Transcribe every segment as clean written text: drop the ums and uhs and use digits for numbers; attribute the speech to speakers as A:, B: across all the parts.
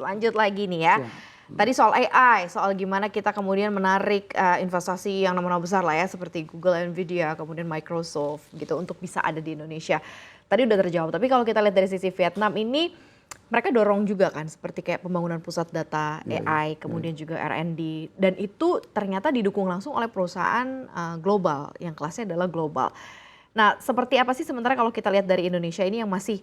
A: Lanjut lagi nih ya.
B: Siap.
A: Tadi soal AI, soal gimana kita kemudian menarik investasi yang nama-nama besar lah ya, seperti Google, Nvidia, kemudian Microsoft gitu untuk bisa ada di Indonesia. Tadi udah terjawab, tapi kalau kita lihat dari sisi Vietnam ini, mereka dorong juga kan seperti kayak pembangunan pusat data AI, kemudian juga R&D, dan itu ternyata didukung langsung oleh perusahaan global, yang kelasnya adalah global. Nah, seperti apa sih sementara kalau kita lihat dari Indonesia ini yang masih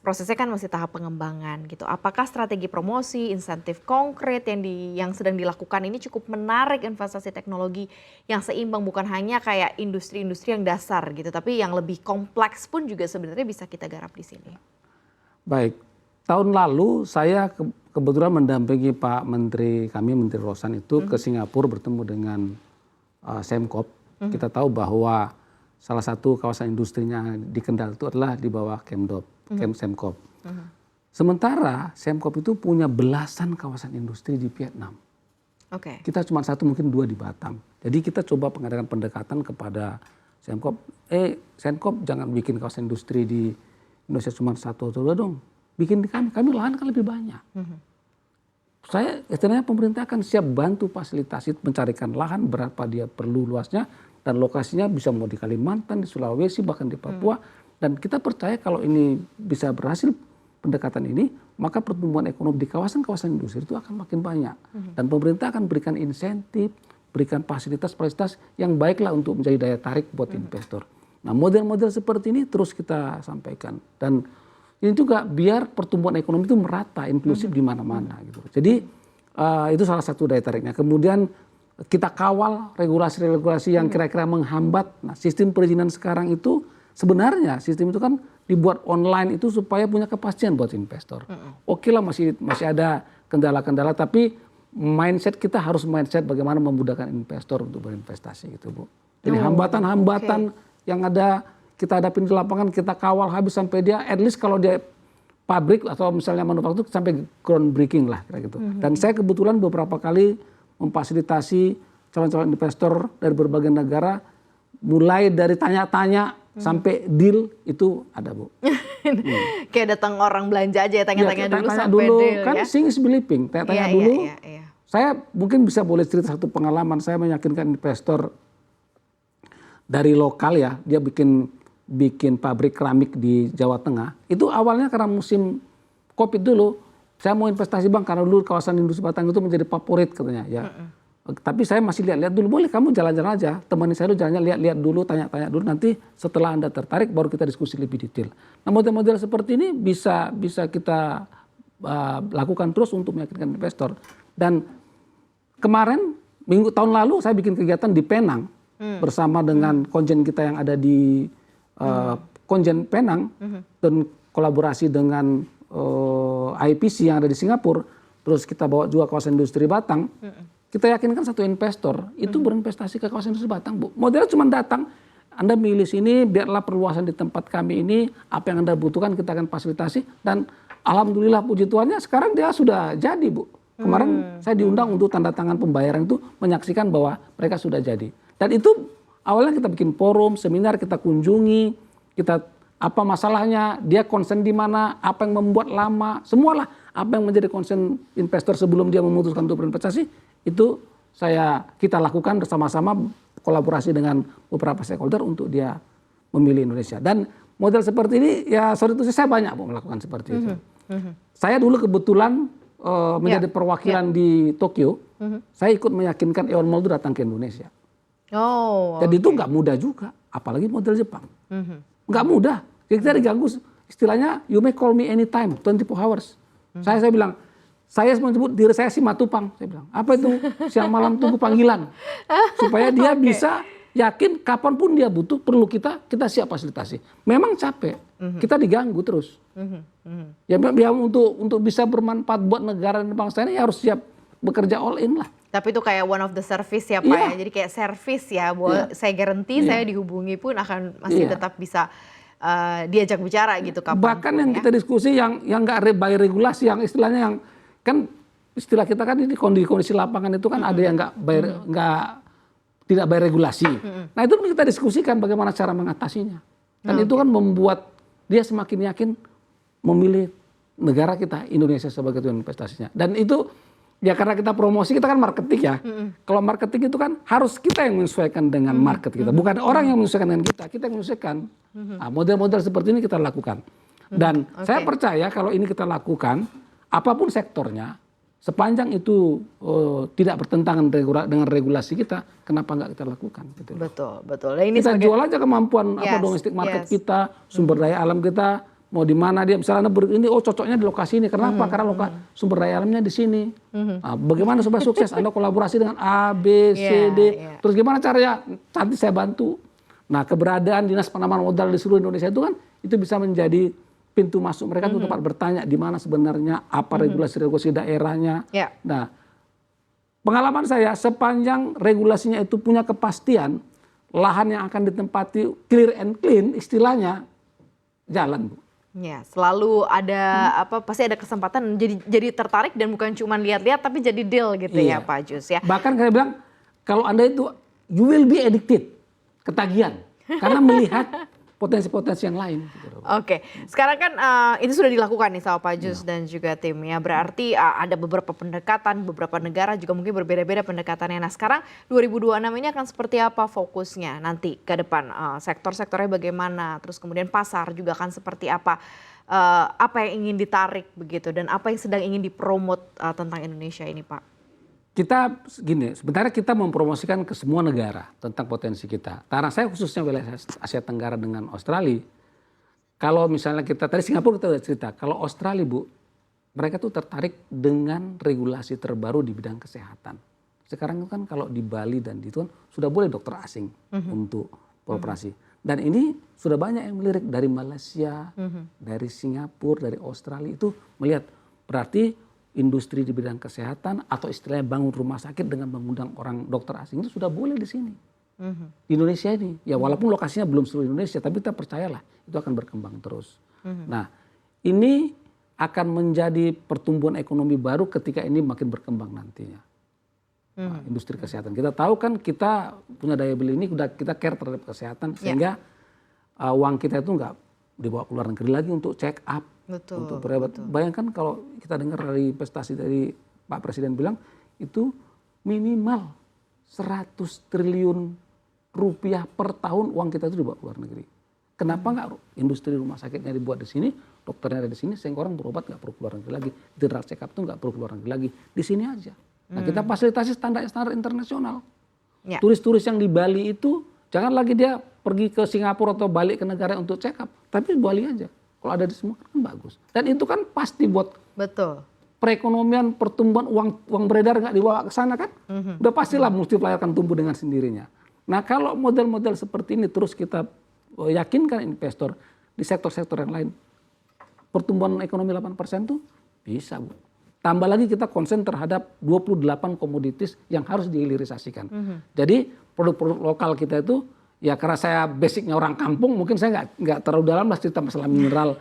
A: prosesnya kan masih tahap pengembangan gitu. Apakah strategi promosi, insentif konkret yang sedang dilakukan ini cukup menarik investasi teknologi yang seimbang, bukan hanya kayak industri-industri yang dasar gitu, tapi yang lebih kompleks pun juga sebenarnya bisa kita garap di sini.
B: Baik, tahun lalu saya kebetulan mendampingi Pak Menteri kami, Menteri Rosan itu ke Singapura bertemu dengan Semkop. Kita tahu bahwa salah satu kawasan industrinya di Kendal itu adalah di bawah Semkop. Sementara Semkop itu punya belasan kawasan industri di Vietnam. Kita cuma satu mungkin dua di Batam. Jadi kita coba mengadakan pendekatan kepada Semkop. Semkop jangan bikin kawasan industri di Indonesia cuma satu atau dua dong. Bikin di kami lahan kan lebih banyak. Saya istilahnya pemerintah akan siap bantu fasilitasi mencarikan lahan berapa dia perlu luasnya dan lokasinya bisa mau di Kalimantan, di Sulawesi, bahkan di Papua. Dan kita percaya kalau ini bisa berhasil pendekatan ini, maka pertumbuhan ekonomi di kawasan-kawasan industri itu akan makin banyak. Dan pemerintah akan berikan insentif, berikan fasilitas-fasilitas yang baiklah untuk menjadi daya tarik buat investor. Nah, model-model seperti ini terus kita sampaikan. Dan ini juga biar pertumbuhan ekonomi itu merata, inklusif di mana-mana gitu. Jadi itu salah satu daya tariknya. Kemudian kita kawal regulasi-regulasi yang kira-kira menghambat. Nah, sistem perizinan sekarang itu sebenarnya sistem itu kan dibuat online itu supaya punya kepastian buat investor. Oke lah masih ada kendala-kendala, tapi mindset kita harus mindset bagaimana memudahkan investor untuk berinvestasi gitu, Bu. Jadi hambatan-hambatan yang ada kita hadapin di lapangan, kita kawal habis sampai dia at least kalau dia pabrik atau misalnya manufaktur sampai groundbreaking lah kira gitu. Dan saya kebetulan beberapa kali memfasilitasi calon-calon investor dari berbagai negara, mulai dari tanya-tanya sampai deal itu ada, Bu.
A: Kayak datang orang belanja aja ya, tanya-tanya dulu
B: tanya
A: sampai
B: dulu,
A: deal
B: kan
A: ya.
B: seeing is believing, tanya-tanya dulu. Saya mungkin bisa boleh cerita satu pengalaman, saya meyakinkan investor dari lokal ya, dia bikin pabrik keramik di Jawa Tengah. Itu awalnya karena musim Covid dulu, saya mau investasi Bang, karena dulu kawasan industri Batang itu menjadi favorit katanya ya. Tapi saya masih lihat-lihat dulu, boleh kamu jalan-jalan aja, temani saya dulu jalannya, lihat-lihat dulu, tanya-tanya dulu, nanti setelah Anda tertarik baru kita diskusi lebih detail. Nah, model-model seperti ini bisa kita lakukan terus untuk meyakinkan investor. Dan kemarin tahun lalu saya bikin kegiatan di Penang bersama dengan konjen kita yang ada di konjen Penang dan kolaborasi dengan IPC yang ada di Singapura. Terus kita bawa juga kawasan industri Batang. Kita yakinkan satu investor itu berinvestasi ke kawasan industri Batang, Bu. Modelnya cuma datang, Anda milih sini, biarlah perluasan di tempat kami ini, apa yang Anda butuhkan kita akan fasilitasi. Dan alhamdulillah puji Tuhannya sekarang dia sudah jadi, Bu. Kemarin saya diundang untuk tanda tangan pembayaran itu, menyaksikan bahwa mereka sudah jadi. Dan itu awalnya kita bikin forum, seminar, kita kunjungi, kita apa masalahnya, dia concern di mana, apa yang membuat lama, semualah apa yang menjadi concern investor sebelum dia memutuskan untuk berinvestasi, itu kita lakukan bersama-sama kolaborasi dengan beberapa stakeholder untuk dia memilih Indonesia. Dan model seperti ini ya sorry itu saya banyak melakukan seperti itu. Saya dulu kebetulan menjadi perwakilan di Tokyo, saya ikut meyakinkan Aeon Mall itu datang ke Indonesia. Jadi itu nggak mudah juga, apalagi model Jepang. Nggak mudah, kita diganggu istilahnya you may call me anytime, 24 hours. Saya bilang, saya menyebut diri saya si Matupang, saya bilang. Apa itu? Siang malam tunggu panggilan. Supaya dia bisa yakin kapanpun dia butuh, perlu kita siap fasilitasi. Memang capek, kita diganggu terus. Ya untuk bisa bermanfaat buat negara dan bangsa ini harus siap bekerja all in lah.
A: Tapi itu kayak one of the service ya Pak ya, jadi kayak service ya, saya garanti saya dihubungi pun akan masih tetap bisa diajak bicara gitu kapan.
B: Bahkan yang kita diskusi yang nggak by regulasi, yang istilahnya yang kan istilah kita kan ini kondisi lapangan itu kan ada yang tidak by regulasi. Nah itu kita diskusikan bagaimana cara mengatasinya. Dan itu kan membuat dia semakin yakin memilih negara kita, Indonesia sebagai tujuan investasinya. Dan itu ya karena kita promosi, kita kan marketing ya. Kalau marketing itu kan harus kita yang menyesuaikan dengan market kita. Bukan orang yang menyesuaikan dengan kita yang menyesuaikan. Nah, model-model seperti ini kita lakukan. Dan saya percaya kalau ini kita lakukan, apapun sektornya, sepanjang itu tidak bertentangan dengan regulasi kita, kenapa nggak kita lakukan? Gitu.
A: Betul. Nah, ini
B: kita jual aja kemampuan domestik market kita, sumber daya alam kita, mau di mana dia, misalnya ini, cocoknya di lokasi ini. Kenapa? Karena sumber daya alamnya di sini. Nah, bagaimana supaya sukses? Anda kolaborasi dengan A, B, C, D. Terus gimana caranya? Nanti saya bantu. Nah, keberadaan Dinas Penanaman Modal di seluruh Indonesia itu kan, itu bisa menjadi pintu masuk mereka untuk tempat bertanya di mana sebenarnya apa regulasi-regulasi daerahnya. Nah, pengalaman saya sepanjang regulasinya itu punya kepastian, lahan yang akan ditempati clear and clean istilahnya, jalan, Bu.
A: Ya, selalu ada pasti ada kesempatan jadi tertarik dan bukan cuma lihat-lihat tapi jadi deal gitu ya Pak Jus ya.
B: Bahkan saya bilang kalau Anda itu you will be addicted, ketagihan karena melihat potensi-potensi yang lain.
A: Oke, sekarang kan itu sudah dilakukan nih sama Pak Jus dan juga tim ya. Berarti ada beberapa pendekatan, beberapa negara juga mungkin berbeda-beda pendekatannya. Nah sekarang 2026 ini akan seperti apa fokusnya nanti ke depan? Sektor-sektornya bagaimana? Terus kemudian pasar juga akan seperti apa? Apa yang ingin ditarik begitu dan apa yang sedang ingin dipromot tentang Indonesia ini Pak?
B: Kita gini, sebenarnya kita mempromosikan ke semua negara tentang potensi kita. Karena saya khususnya wilayah Asia Tenggara dengan Australia. Kalau misalnya kita, tadi Singapura kita udah cerita, kalau Australia Bu, mereka tuh tertarik dengan regulasi terbaru di bidang kesehatan. Sekarang kan kalau di Bali dan di itu kan sudah boleh dokter asing untuk beroperasi. Dan ini sudah banyak yang melirik dari Malaysia, dari Singapura, dari Australia itu melihat berarti industri di bidang kesehatan atau istilahnya bangun rumah sakit dengan mengundang orang dokter asing itu sudah boleh di sini. Di Indonesia ini. Ya walaupun lokasinya belum seluruh Indonesia tapi kita percayalah itu akan berkembang terus. Nah ini akan menjadi pertumbuhan ekonomi baru ketika ini makin berkembang nantinya. Nah, industri kesehatan. Kita tahu kan kita punya daya beli ini udah kita care terhadap kesehatan sehingga uang kita itu nggak dibawa ke luar negeri lagi untuk check up. Untuk berobat. Bayangkan kalau kita dengar dari investasi dari Pak Presiden bilang itu minimal 100 triliun rupiah per tahun uang kita itu dibawa ke luar negeri. Kenapa nggak industri rumah sakitnya dibuat di sini, dokternya ada di sini, sehingga orang berobat nggak perlu ke luar negeri lagi, general check up itu nggak perlu ke luar negeri lagi, di sini aja. Nah kita fasilitasi standar internasional. Turis-turis yang di Bali itu jangan lagi dia pergi ke Singapura atau balik ke negara untuk check up, tapi Bali aja. Kalau ada di semua kan bagus. Dan itu kan pasti buat perekonomian, pertumbuhan uang beredar nggak dibawa ke sana kan. Udah pastilah multiplier akan tumbuh dengan sendirinya. Nah kalau model-model seperti ini terus kita yakinkan investor di sektor-sektor yang lain. Pertumbuhan ekonomi 8% tuh bisa Bu. Tambah lagi kita konsen terhadap 28 komoditis yang harus dihilirisasikan. Jadi produk-produk lokal kita itu ya karena saya basicnya orang kampung, mungkin saya nggak terlalu dalam lah cerita masalah mineral,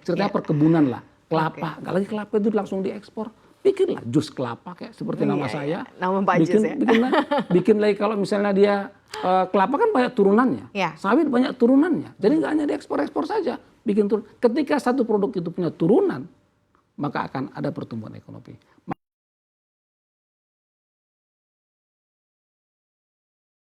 B: ceritanya perkebunan lah, kelapa, nggak lagi kelapa itu langsung diekspor, bikinlah jus kelapa kayak seperti nama saya,
A: nama Pak Jus ya.
B: bikin lagi kalau misalnya dia kelapa kan banyak turunannya, sawit banyak turunannya, jadi nggak hanya diekspor saja, bikin turun. Ketika satu produk itu punya turunan, maka akan ada pertumbuhan ekonomi.